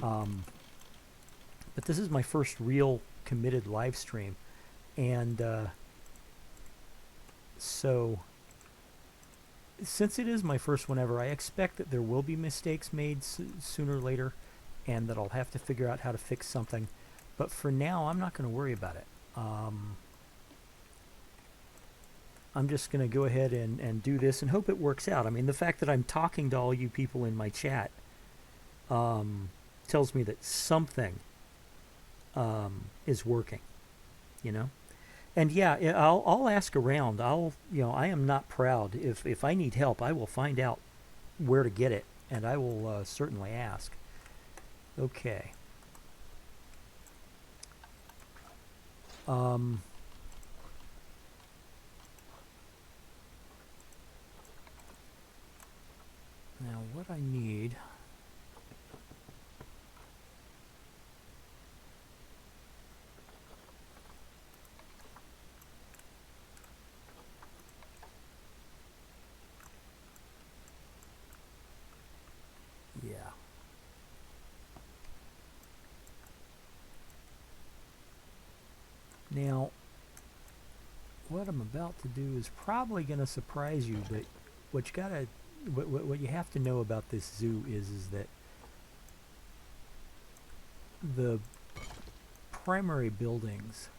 But this is my first real committed live stream, and so since it is my first one ever, I expect that there will be mistakes made sooner or later, and that I'll have to figure out how to fix something. But for now, I'm not going to worry about it. I'm just going to go ahead and do this and hope it works out. I mean, the fact that I'm talking to all you people in my chat tells me that something is working, you know? And yeah, I'll ask around. I am not proud. If I need help, I will find out where to get it, and I will certainly ask. Okay. Now what I need. Yeah. Now, what I'm about to do is probably going to surprise you, but what you have to know about this zoo is that the primary buildings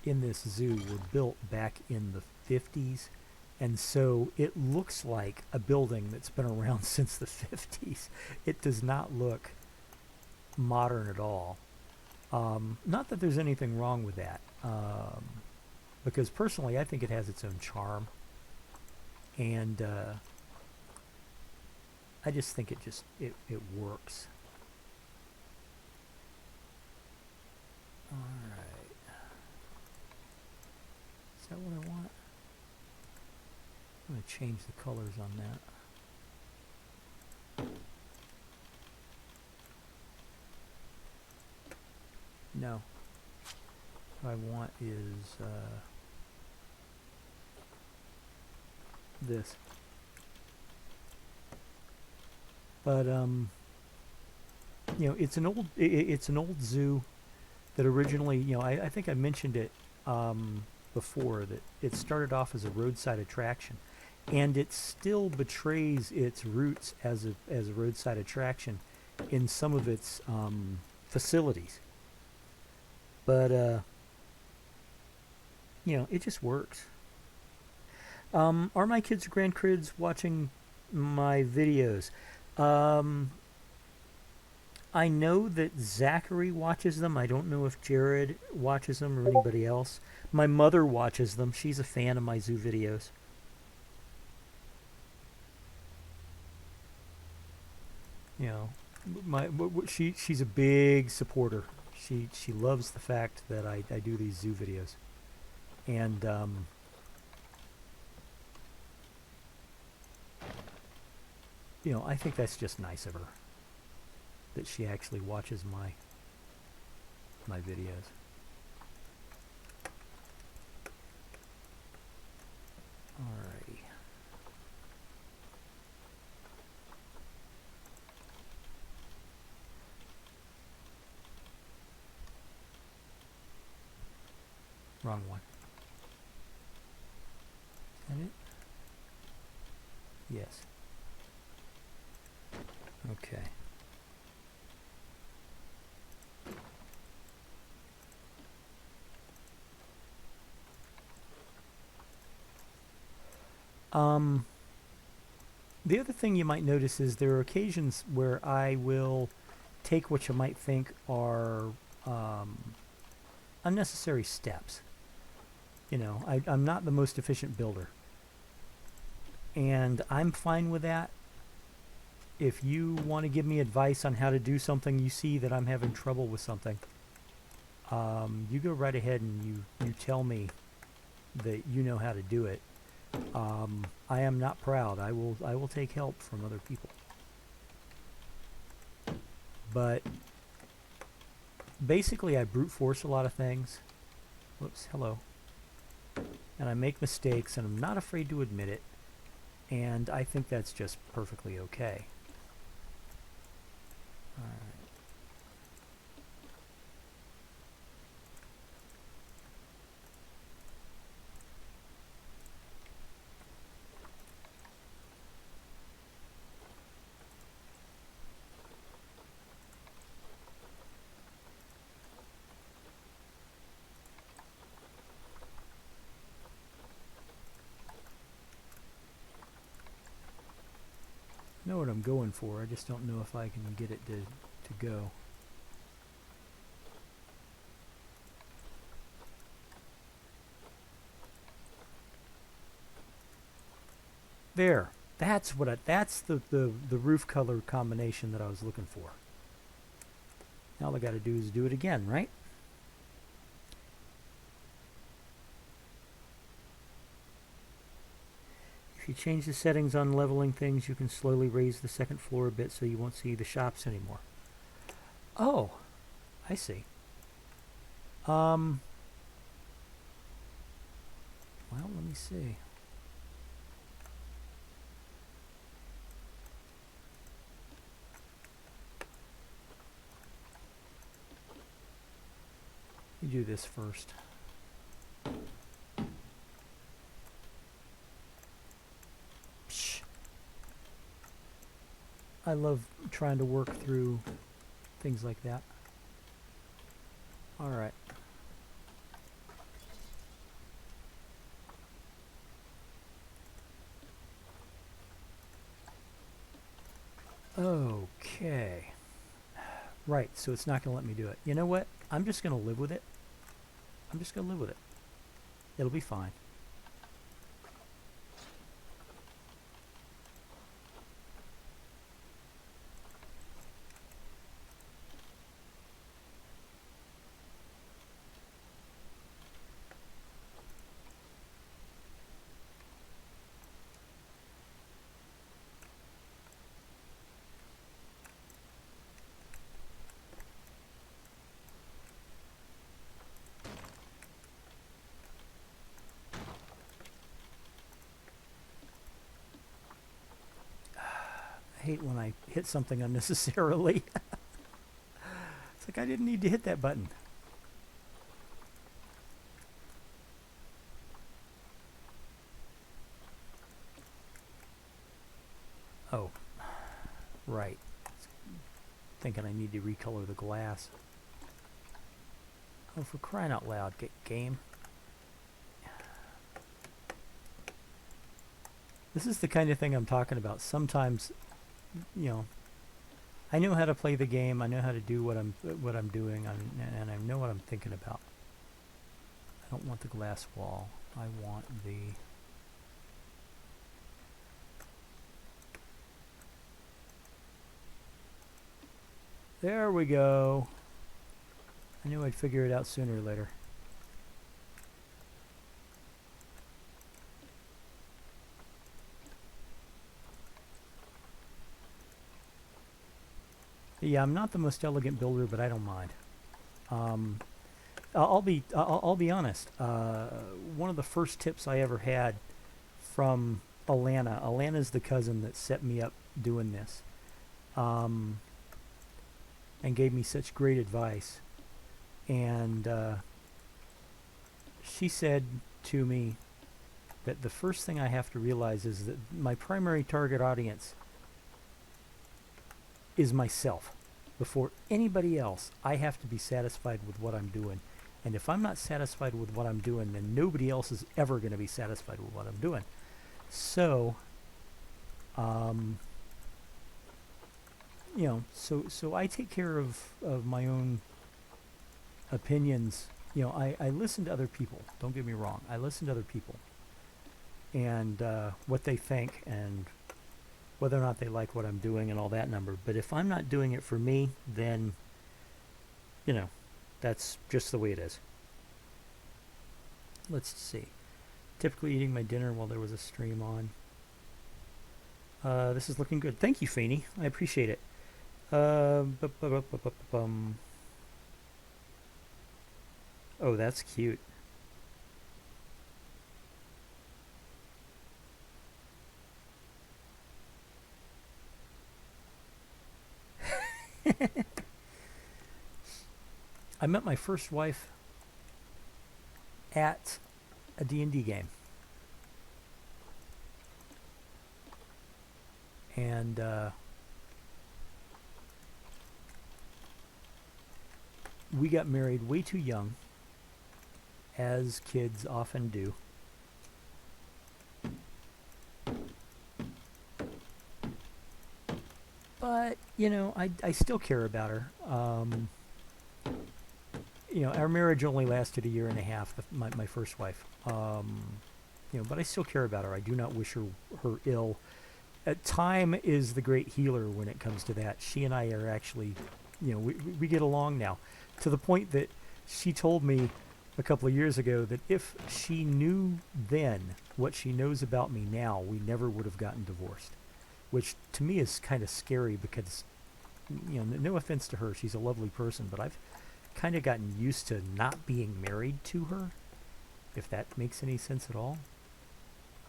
in this zoo were built back in the 50s, and so it looks like a building that's been around since the 50s. It does not look modern at all. Not that there's anything wrong with that, because personally I think it has its own charm, and I just think it works. Alright. Is that what I want? I'm going to change the colors on that. No. What I want is this. But it's an old zoo that originally, I think I mentioned it before, that it started off as a roadside attraction, and it still betrays its roots as a roadside attraction in some of its facilities. But it just works. Are my kids or grandkids watching my videos? I know that Zachary watches them. I don't know if Jared watches them or anybody else. My mother watches them. She's a fan of my zoo videos. She's a big supporter. She loves the fact that I do these zoo videos, and I think that's just nice of her, that she actually watches my videos. Alrighty. Wrong one. Is that it? Yes. Okay. The other thing you might notice is there are occasions where I will take what you might think are unnecessary steps. I'm not the most efficient builder, and I'm fine with that. If you want to give me advice on how to do something, you see that I'm having trouble with something, you go right ahead and you tell me that you know how to do it. I am not proud. I will take help from other people. But basically I brute force a lot of things. Whoops, hello. And I make mistakes, and I'm not afraid to admit it. And I think that's just perfectly okay. Alright. I'm going for. I just don't know if I can get it to go. There. That's what that's the roof color combination that I was looking for. Now all I got to do is do it again, right? If you change the settings on leveling things, you can slowly raise the second floor a bit so you won't see the shops anymore. Oh, I see. Well, let me see. Let me do this first. I love trying to work through things like that. All right. Okay. Right, so it's not going to let me do it. You know what? I'm just going to live with it. I'm just going to live with it. It'll be fine. I hate when I hit something unnecessarily. It's like I didn't need to hit that button. Oh, right. Thinking I need to recolor the glass. Oh, for crying out loud, game. This is the kind of thing I'm talking about. Sometimes, you know, I know how to play the game. I know how to do what I'm doing, and I know what I'm thinking about. I don't want the glass wall. I want the... There we go. I knew I'd figure it out sooner or later. Yeah, I'm not the most elegant builder, but I don't mind. I'll be honest. One of the first tips I ever had from Alana's the cousin that set me up doing this, and gave me such great advice. And she said to me that the first thing I have to realize is that my primary target audience is myself. Before anybody else, I have to be satisfied with what I'm doing. And if I'm not satisfied with what I'm doing, then nobody else is ever going to be satisfied with what I'm doing. So, you know, so I take care of my own opinions. You know, I listen to other people. Don't get me wrong. I listen to other people and what they think and whether or not they like what I'm doing and all that number. But if I'm not doing it for me, then, you know, that's just the way it is. Let's see. Typically eating my dinner while there was a stream on. This is looking good. Thank you, Feeney. I appreciate it. Oh, that's cute. I met my first wife at a D&D game. And we got married way too young, as kids often do. you know, I still care about her. You know, our marriage only lasted a year and a half, my first wife. You know, but I still care about her. I do not wish her ill. Time is the great healer when it comes to that. She and I are actually, you know, we get along now, to the point that she told me a couple of years ago that if she knew then what she knows about me now, we never would have gotten divorced, which to me is kind of scary because, you know, no offense to her, she's a lovely person, but I've kind of gotten used to not being married to her, if that makes any sense at all.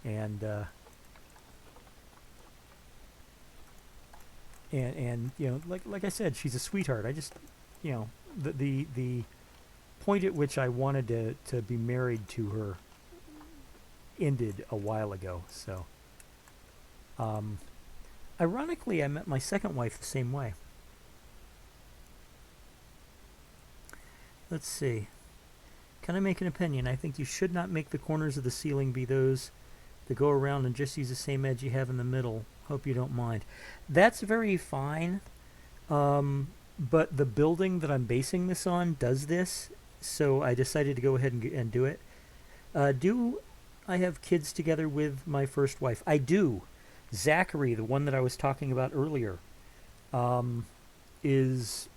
And you know, like I said, she's a sweetheart. I just, you know, the point at which I wanted to be married to her ended a while ago. So, ironically, I met my second wife the same way. Let's see. Can I make an opinion? I think you should not make the corners of the ceiling be those that go around and just use the same edge you have in the middle. Hope you don't mind. That's very fine. But the building that I'm basing this on does this, so I decided to go ahead and do it. Do I have kids together with my first wife? I do. Zachary, the one that I was talking about earlier, is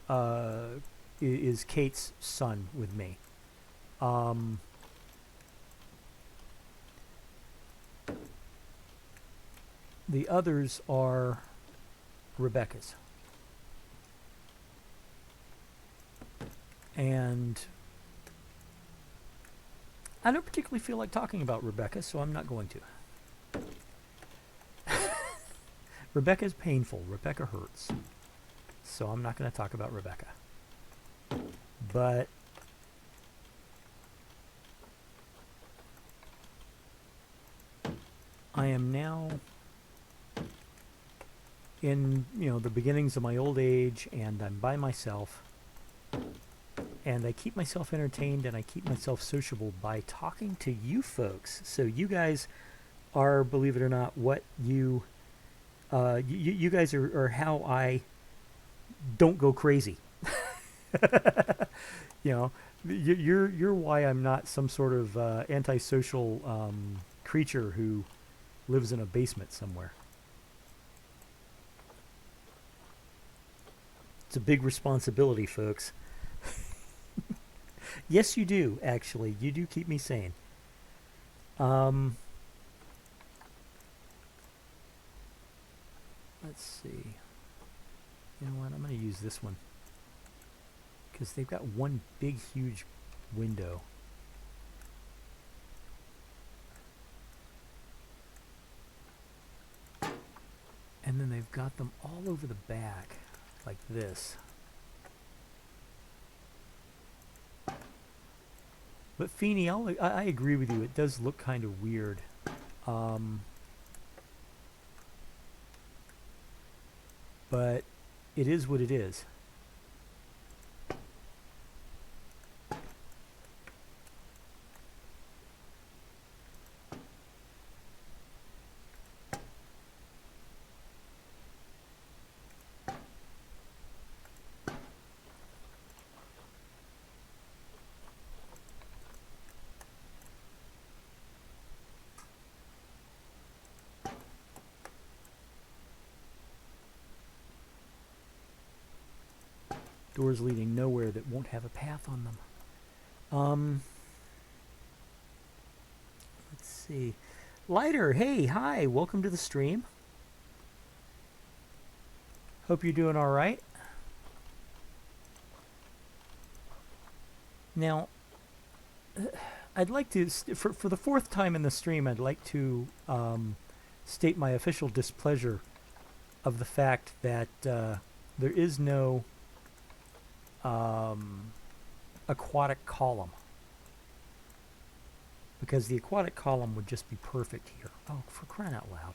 Kate's son with me. The others are Rebecca's. And I don't particularly feel like talking about Rebecca, so I'm not going to. Rebecca is painful. Rebecca hurts. So I'm not going to talk about Rebecca. But I am now in, you know, the beginnings of my old age, and I'm by myself, and I keep myself entertained and I keep myself sociable by talking to you folks. So you guys are, believe it or not, what you guys are how I don't go crazy. You know, you're why I'm not some sort of antisocial creature who lives in a basement somewhere. It's a big responsibility, folks. Yes, you do, actually. You do keep me sane. Let's see. You know what? I'm going to use this one, because they've got one big, huge window. And then they've got them all over the back, like this. But Feeney, I agree with you. It does look kind of weird. But it is what it is. Doors leading nowhere that won't have a path on them. Let's see. Lighter, hey, hi, welcome to the stream. Hope you're doing all right. Now, I'd like to, for the fourth time in the stream, I'd like to state my official displeasure of the fact that there is no aquatic column, because the aquatic column would just be perfect here. Oh, for crying out loud.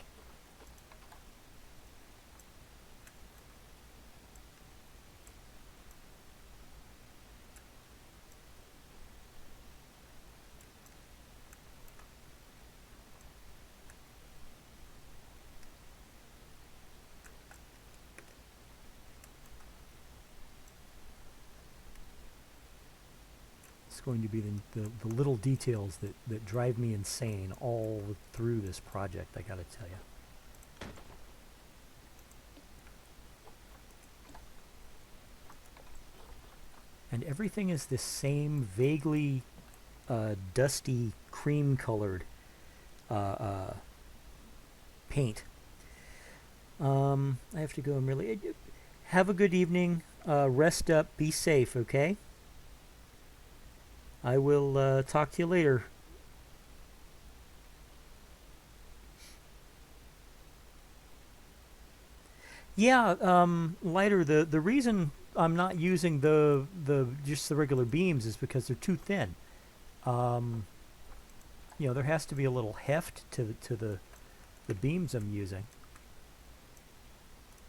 It's going to be the little details that drive me insane all through this project, I gotta tell you. And everything is this same vaguely dusty cream colored paint. I have to go and really have a good evening. Rest up, be safe, okay? I will talk to you later. Yeah, Lighter, the reason I'm not using just the regular beams is because they're too thin. You know, there has to be a little heft to the beams I'm using.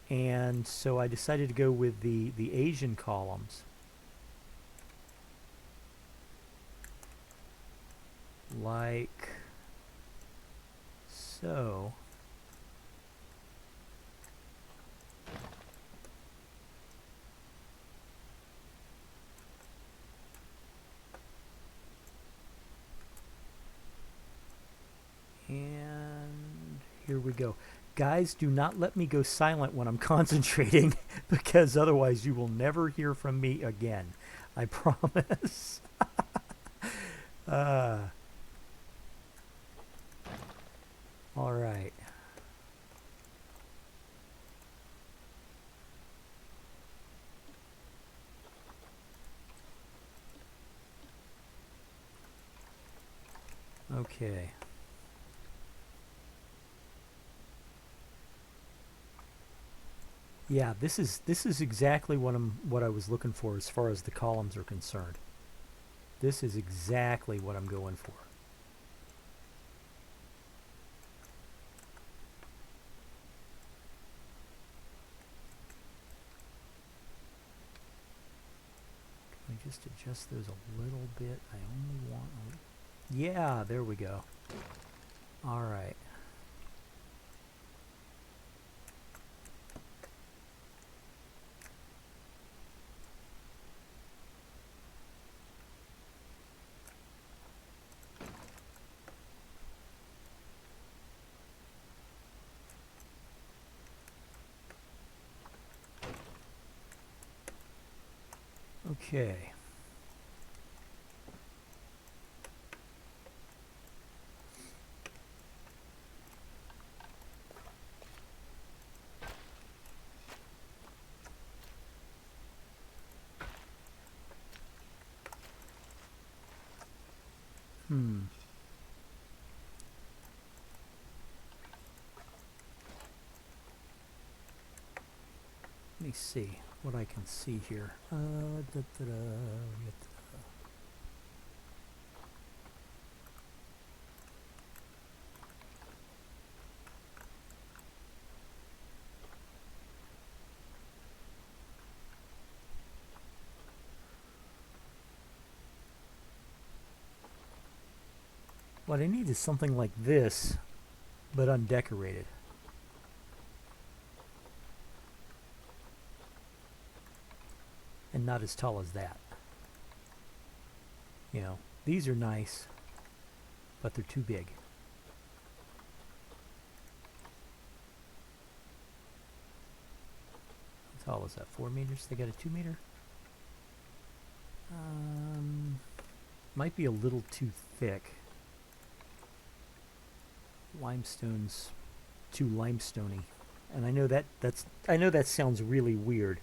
And so I decided to go with the Asian columns. Like so. And here we go. Guys, do not let me go silent when I'm concentrating, because otherwise you will never hear from me again. I promise. All right. Okay. Yeah, this is exactly what I was looking for as far as the columns are concerned. This is exactly what I'm going for. Can I just adjust those a little bit? I only want... Yeah, there we go. All right. Okay. Let me see what I can see here. What I need is something like this, but undecorated. And not as tall as that. You know, these are nice, but they're too big. How tall is that? 4 meters? They got a 2 meter? Might be a little too thick. Limestone's too limestoney, and I know that sounds really weird.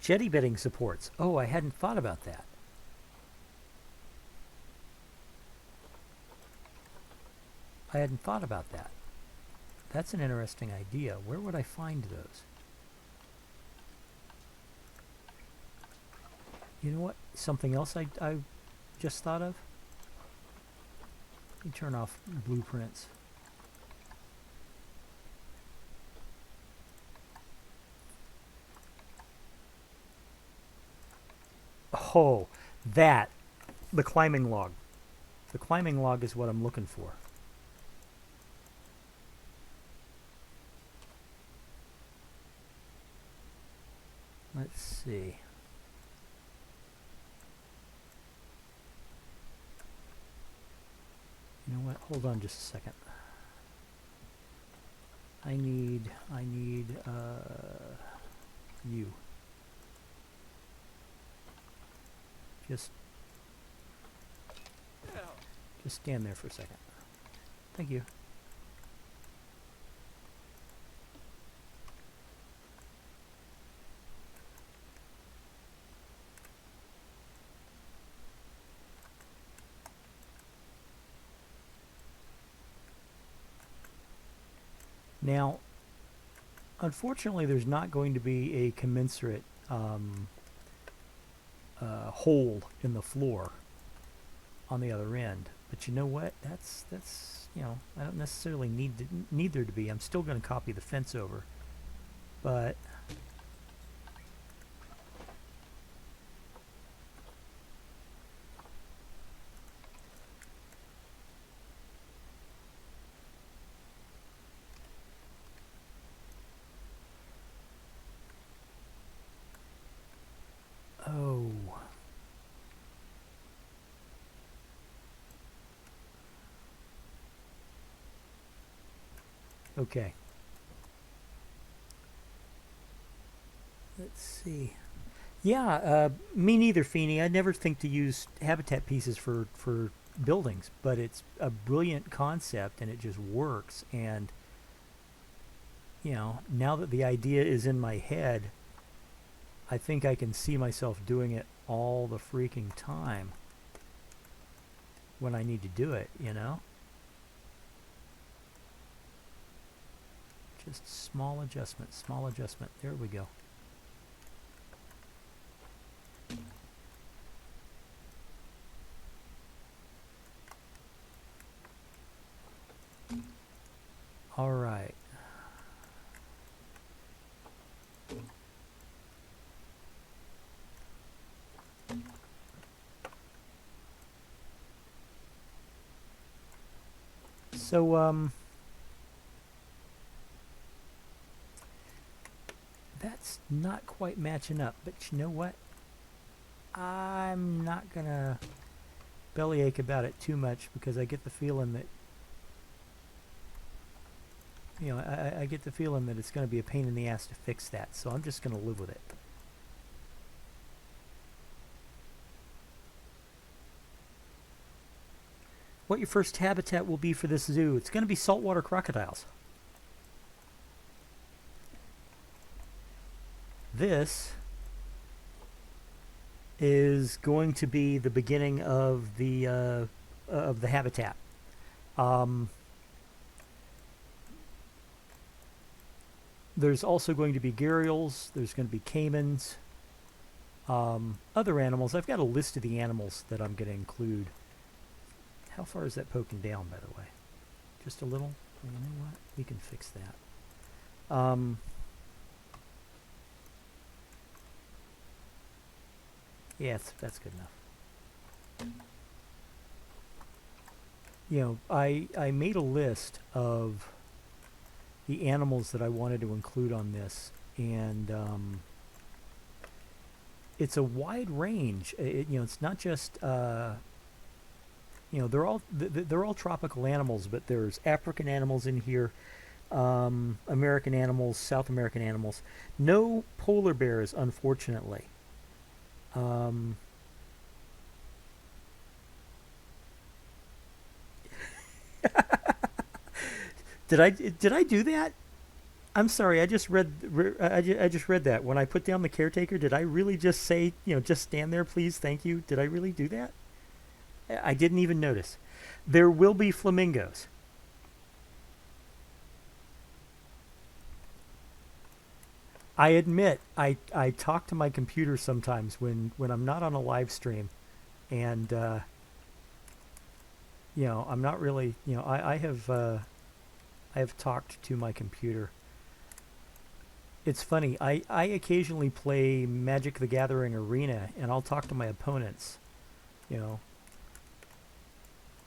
Jetty bedding supports. Oh, I hadn't thought about that. I hadn't thought about that. That's an interesting idea. Where would I find those? You know what? Something else I just thought of? Let me turn off blueprints. Oh, the climbing log. The climbing log is what I'm looking for. let's see. You know what? Hold on just a second. I need you. Just stand there for a second. Thank you. Now, unfortunately, there's not going to be a commensurate hole in the floor on the other end. But you know what? That's you know, I don't necessarily need there to be. I'm still going to copy the fence over, but oh. Okay. Let's see. Yeah, me neither, Feeney. I never think to use habitat pieces for buildings, but it's a brilliant concept and it just works. And you know, now that the idea is in my head, I think I can see myself doing it all the freaking time when I need to do it, you know? Just small adjustment, small adjustment. There we go. All right. So, that's not quite matching up, but you know what? I'm not gonna bellyache about it too much because I get the feeling that, you know, I get the feeling that it's going to be a pain in the ass to fix that, so I'm just going to live with it. What your first habitat will be for this zoo? It's going to be saltwater crocodiles. This is going to be the beginning of the habitat. There's also going to be gharials. There's going to be caimans. Other animals. I've got a list of the animals that I'm going to include. How far is that poking down, by the way? Just a little? You know what? We can fix that. Yeah, that's good enough. You know, I made a list of the animals that I wanted to include on this, and it's a wide range. You know, it's not just you know, they're all tropical animals, but there's African animals in here, American animals, South American animals. No polar bears, unfortunately. Did I do that? I'm sorry. I just read I just read that when I put down the caretaker. Did I really just say, you know, just stand there, please, thank you? Did I really do that? I didn't even notice. There will be flamingos. I admit I talk to my computer sometimes when I'm not on a live stream, and you know, I'm not really, you know, I have talked to my computer. It's funny. I occasionally play Magic the Gathering Arena, and I'll talk to my opponents. You know,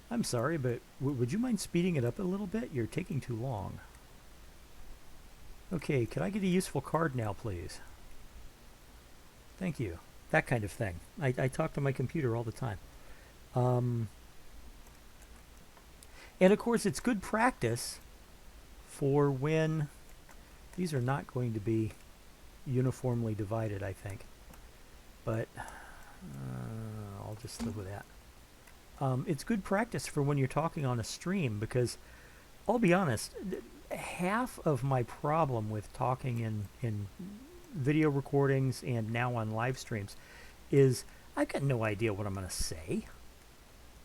I'm sorry, but would you mind speeding it up a little bit? You're taking too long. Okay, could I get a useful card now, please? Thank you. That kind of thing. I talk to my computer all the time. Um, and of course, it's good practice for when these are not going to be uniformly divided, I think. But I'll just live with that. It's good practice for when you're talking on a stream because I'll be honest, half of my problem with talking in video recordings and now on live streams is I've got no idea what I'm going to say.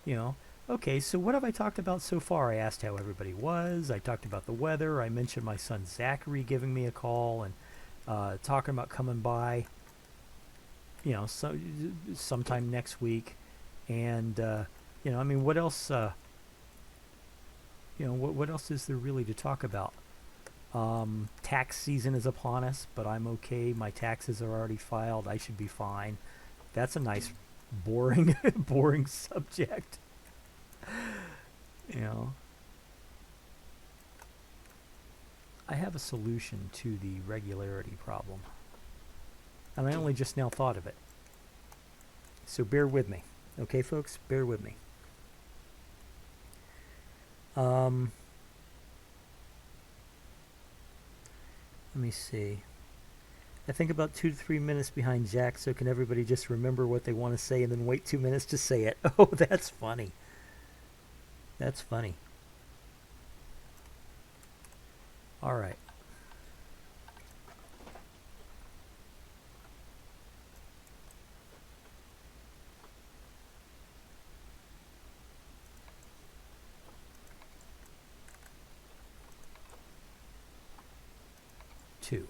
You know, okay, so what have I talked about so far? I asked how everybody was. I talked about the weather. I mentioned my son Zachary giving me a call and talking about coming by, you know, sometime next week. And, you know, I mean, what else, you know, what else is there really to talk about? Tax season is upon us, but I'm okay. My taxes are already filed. I should be fine. That's a nice, boring, boring subject. You know, I have a solution to the regularity problem, and I only just now thought of it. So bear with me, okay, folks? Bear with me. Let me see. I think about 2 to 3 minutes behind Jack, so can everybody just remember what they want to say and then wait 2 minutes to say it? Oh, that's funny. That's funny. All right. Two.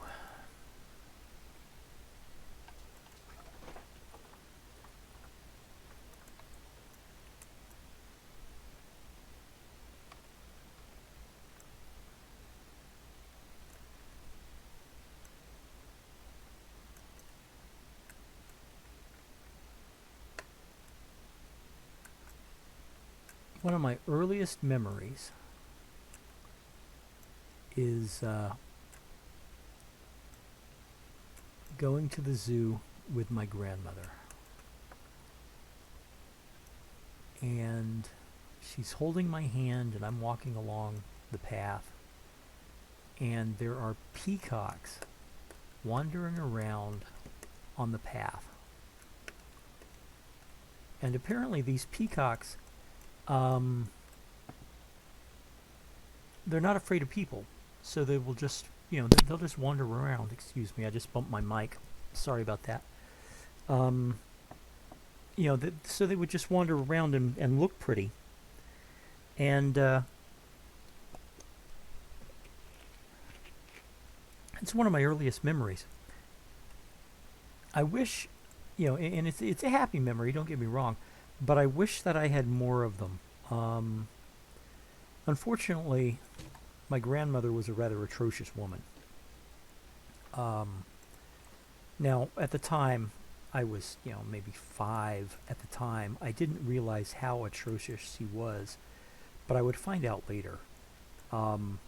One of my earliest memories is going to the zoo with my grandmother. And she's holding my hand and I'm walking along the path. And there are peacocks wandering around on the path. And apparently these peacocks, they're not afraid of people. So they will just, you know, they'll just wander around. Excuse me, I just bumped my mic. Sorry about that. You know, so they would just wander around and look pretty. And it's one of my earliest memories. I wish, you know, and it's a happy memory, don't get me wrong, but I wish that I had more of them. Unfortunately, my grandmother was a rather atrocious woman. Now, at the time, I was, you know, maybe 5 at the time. I didn't realize how atrocious she was, but I would find out later. You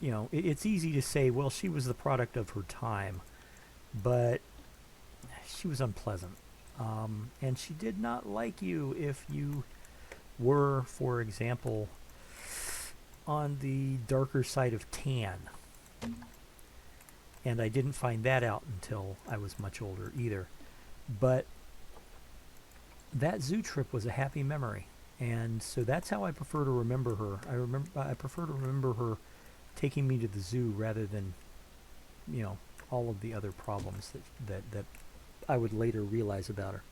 know, it's easy to say, well, she was the product of her time, but she was unpleasant. And she did not like you if you were, for example, on the darker side of tan. And I didn't find that out until I was much older either. But that zoo trip was a happy memory. And so that's how I prefer to remember her. I prefer to remember her taking me to the zoo rather than, you know, all of the other problems that I would later realize about her.